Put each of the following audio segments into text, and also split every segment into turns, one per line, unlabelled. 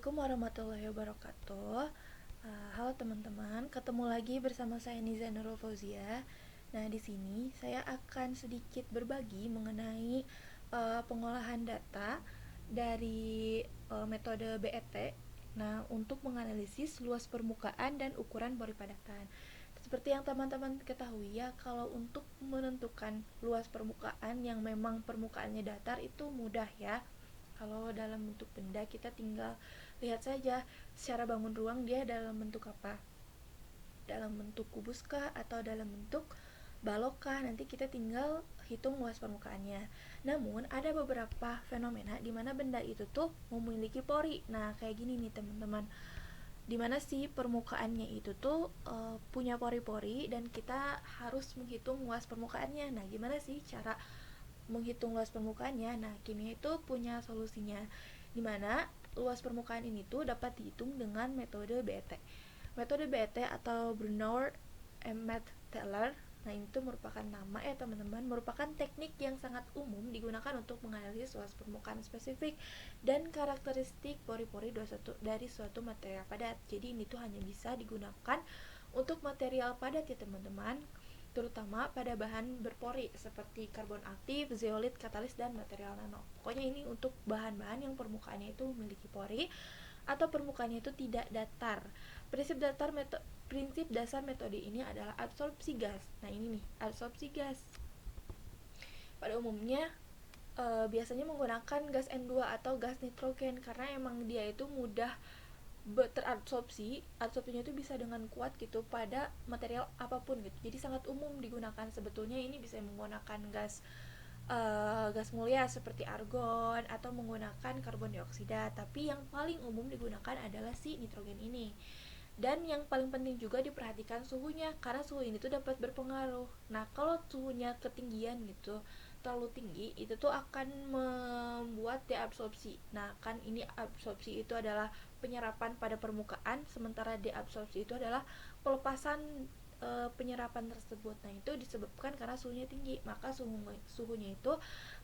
Assalamualaikum warahmatullahi wabarakatuh. Halo teman-teman, ketemu lagi bersama saya Niza Nurul Fauzia. Nah, di sini saya akan sedikit berbagi mengenai pengolahan data dari metode BET. Nah, untuk menganalisis luas permukaan dan ukuran pori padatan. Seperti yang teman-teman ketahui ya, kalau untuk menentukan luas permukaan yang memang permukaannya datar itu mudah ya. Kalau dalam bentuk benda kita tinggal lihat saja secara bangun ruang dia dalam bentuk apa, dalam bentuk kubus kah atau dalam bentuk balok kah, nanti kita tinggal hitung luas permukaannya. Namun ada beberapa fenomena di mana benda itu tuh memiliki pori. Nah kayak gini nih teman-teman, dimana sih permukaannya itu tuh punya pori-pori dan kita harus menghitung luas permukaannya. Nah gimana sih cara menghitung luas permukaannya? Nah, kimia itu punya solusinya, dimana luas permukaan ini tuh dapat dihitung dengan metode BET. Metode BET atau Brunner Emmett Taylor. Nah, ini tuh merupakan nama ya teman-teman, merupakan teknik yang sangat umum digunakan untuk menganalisis luas permukaan spesifik dan karakteristik pori-pori dari suatu material padat. Jadi ini tuh hanya bisa digunakan untuk material padat ya teman-teman, terutama pada bahan berpori seperti karbon aktif, zeolit, katalis, dan material nano. Pokoknya ini untuk bahan-bahan yang permukaannya itu memiliki pori atau permukaannya itu tidak datar. Prinsip dasar metode ini adalah absorpsi gas. Nah ini nih, absorpsi gas. Pada umumnya biasanya menggunakan gas N2 atau gas nitrogen karena emang dia itu mudah absorpsinya itu bisa dengan kuat gitu pada material apapun gitu. Jadi sangat umum digunakan. Sebetulnya ini bisa menggunakan gas mulia seperti argon atau menggunakan karbon dioksida, tapi yang paling umum digunakan adalah si nitrogen ini. Dan yang paling penting juga diperhatikan suhunya, karena suhu ini tuh dapat berpengaruh. Nah kalau suhunya ketinggian gitu, terlalu tinggi, itu tuh akan membuat deabsorpsi. Nah kan ini absorpsi itu adalah penyerapan pada permukaan, sementara deabsorpsi itu adalah pelepasan penyerapan tersebut. Nah itu disebabkan karena suhunya tinggi, maka suhunya itu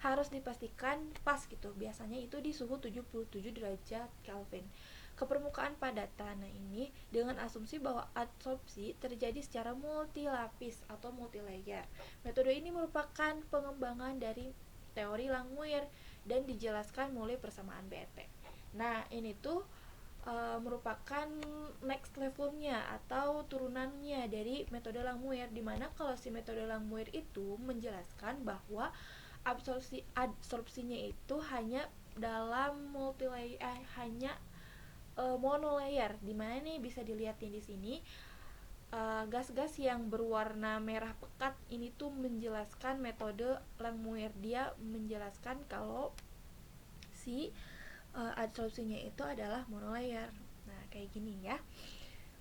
harus dipastikan pas gitu. Biasanya itu di suhu 77 derajat Kelvin ke permukaan padatan. Nah ini dengan asumsi bahwa absorpsi terjadi secara multilapis atau multilayer. Metode ini merupakan pengembangan dari teori Langmuir dan dijelaskan mulai persamaan BET. Nah ini tuh merupakan next levelnya atau turunannya dari metode Langmuir, dimana kalau si metode Langmuir itu menjelaskan bahwa absorpsinya itu hanya dalam hanya monolayer, dimana nih bisa dilihat di sini gas-gas yang berwarna merah pekat ini tuh menjelaskan metode Langmuir. Dia menjelaskan kalau si absorpsinya itu adalah monolayer. Nah kayak gini ya.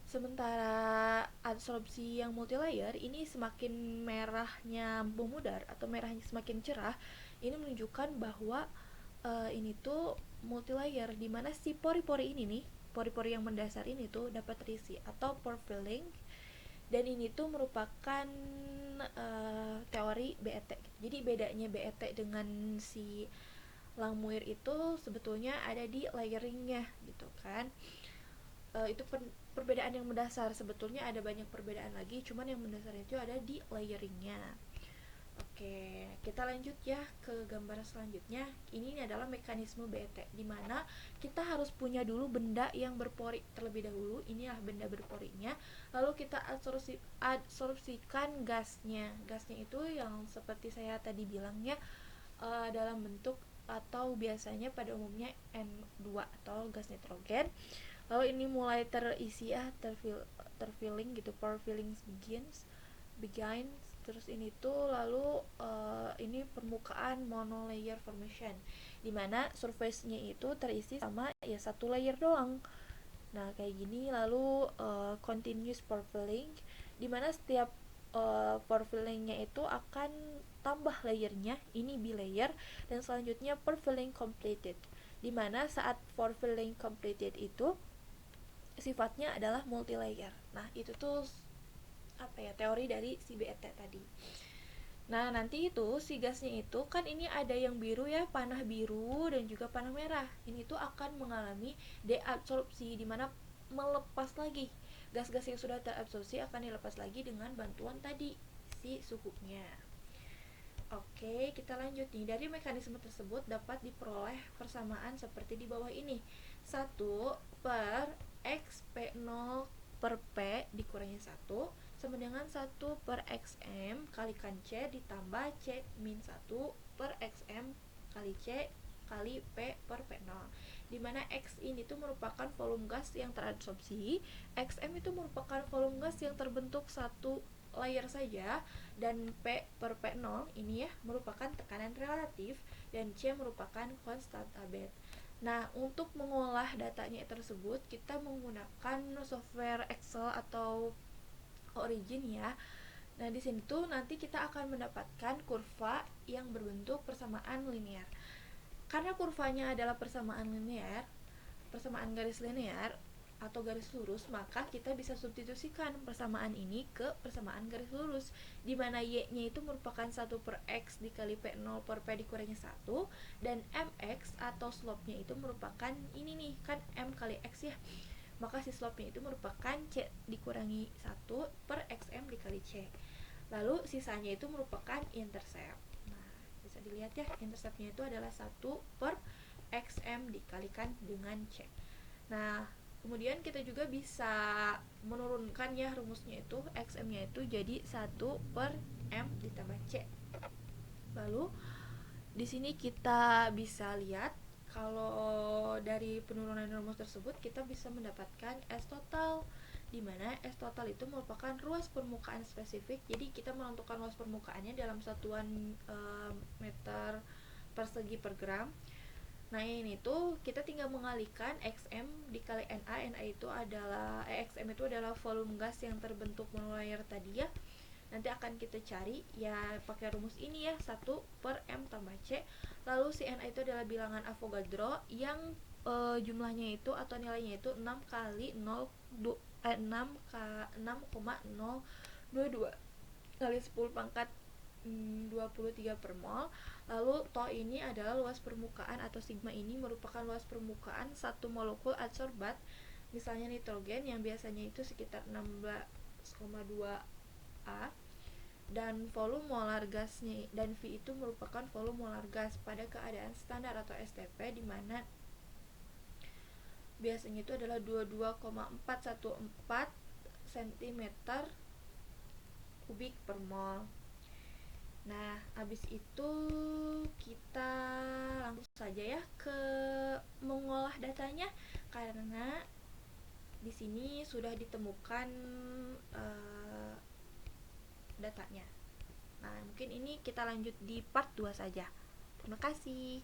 Sementara absorpsi yang multilayer ini semakin merahnya memudar atau merahnya semakin cerah, ini menunjukkan bahwa ini tuh multilayer, dimana si pori-pori ini nih, pori-pori yang mendasar ini tuh dapat terisi atau pore filling, dan ini tuh merupakan teori BET. Jadi bedanya BET dengan si Langmuir itu sebetulnya ada di layeringnya gitu kan. Itu perbedaan yang mendasar. Sebetulnya ada banyak perbedaan lagi, cuman yang mendasar itu ada di layeringnya. Oke, kita lanjut ya ke gambar selanjutnya. Ini adalah mekanisme BET, di mana kita harus punya dulu benda yang berpori terlebih dahulu. Inilah benda berporinya. Lalu kita absorpsikan gasnya. Gasnya itu yang seperti saya tadi bilangnya dalam bentuk atau biasanya pada umumnya N2 atau gas nitrogen. Lalu ini mulai terisi ya, terfilling gitu, pore filling begins. Terus ini tuh lalu ini permukaan monolayer formation, dimana surface-nya itu terisi sama ya satu layer doang. Nah kayak gini. Lalu continuous pore filling, dimana setiap pore fillingnya itu akan tambah layernya, ini bilayer. Dan selanjutnya pore filling completed, dimana saat pore filling completed itu sifatnya adalah multilayer. Nah itu tuh apa ya, teori dari si BET tadi. Nah, nanti itu si gasnya itu kan ini ada yang biru ya, panah biru dan juga panah merah. Ini tuh akan mengalami deabsorpsi di mana melepas lagi. Gas-gas yang sudah terabsorpsi akan dilepas lagi dengan bantuan tadi si suhunya. Oke, kita lanjut nih. Dari mekanisme tersebut dapat diperoleh persamaan seperti di bawah ini. 1/X P0 per P dikurangi 1 sama dengan 1/XM kalikan C ditambah C min 1/XM kali C kali P per P0, dimana X ini tuh merupakan volume gas yang terabsorpsi, XM itu merupakan volume gas yang terbentuk satu layer saja, dan P per P0 ini ya merupakan tekanan relatif, dan C merupakan konstan abad. Nah, untuk mengolah datanya tersebut kita menggunakan software Excel atau Origin ya. Nah, di sini tuh nanti kita akan mendapatkan kurva yang berbentuk persamaan linear. Karena kurvanya adalah persamaan garis linear atau garis lurus, maka kita bisa substitusikan persamaan ini ke persamaan garis lurus, di mana y-nya itu merupakan 1/x dikali p0 per p dikurangi 1, dan mx atau slope-nya itu merupakan ini nih, kan m kali x ya. Maka si slope-nya itu merupakan c dikurangi 1/xm dikali c. Lalu sisanya itu merupakan intercept. Nah, bisa dilihat ya, interceptnya itu adalah 1/xm dikalikan dengan c. Nah, kemudian kita juga bisa menurunkan ya rumusnya itu, xm-nya itu jadi 1/m ditambah c. Lalu di sini kita bisa lihat kalau dari penurunan rumus tersebut kita bisa mendapatkan S total, di mana S total itu merupakan ruas permukaan spesifik. Jadi kita menentukan ruas permukaannya dalam satuan meter persegi per gram. Nah, ini tuh kita tinggal mengalihkan XM dikali NA. NA itu adalah XM itu adalah volume gas yang terbentuk monolayer tadi ya. Nanti akan kita cari ya pakai rumus ini ya, 1/m tambah C. Lalu si NA itu adalah bilangan Avogadro yang jumlahnya itu atau nilainya itu 6 kali 6,022 kali 10 pangkat 23 per mol. Lalu tau ini adalah luas permukaan atau sigma ini merupakan luas permukaan satu molekul adsorbat, misalnya nitrogen yang biasanya itu sekitar 16,2 A, dan volume molar gasnya, dan V itu merupakan volume molar gas pada keadaan standar atau STP, di mana biasanya itu adalah 22,414 cm kubik per mol. Nah, habis itu kita langsung saja ya ke mengolah datanya, karena di sini sudah ditemukan datanya. Nah, mungkin ini kita lanjut di part 2 saja. Terima kasih.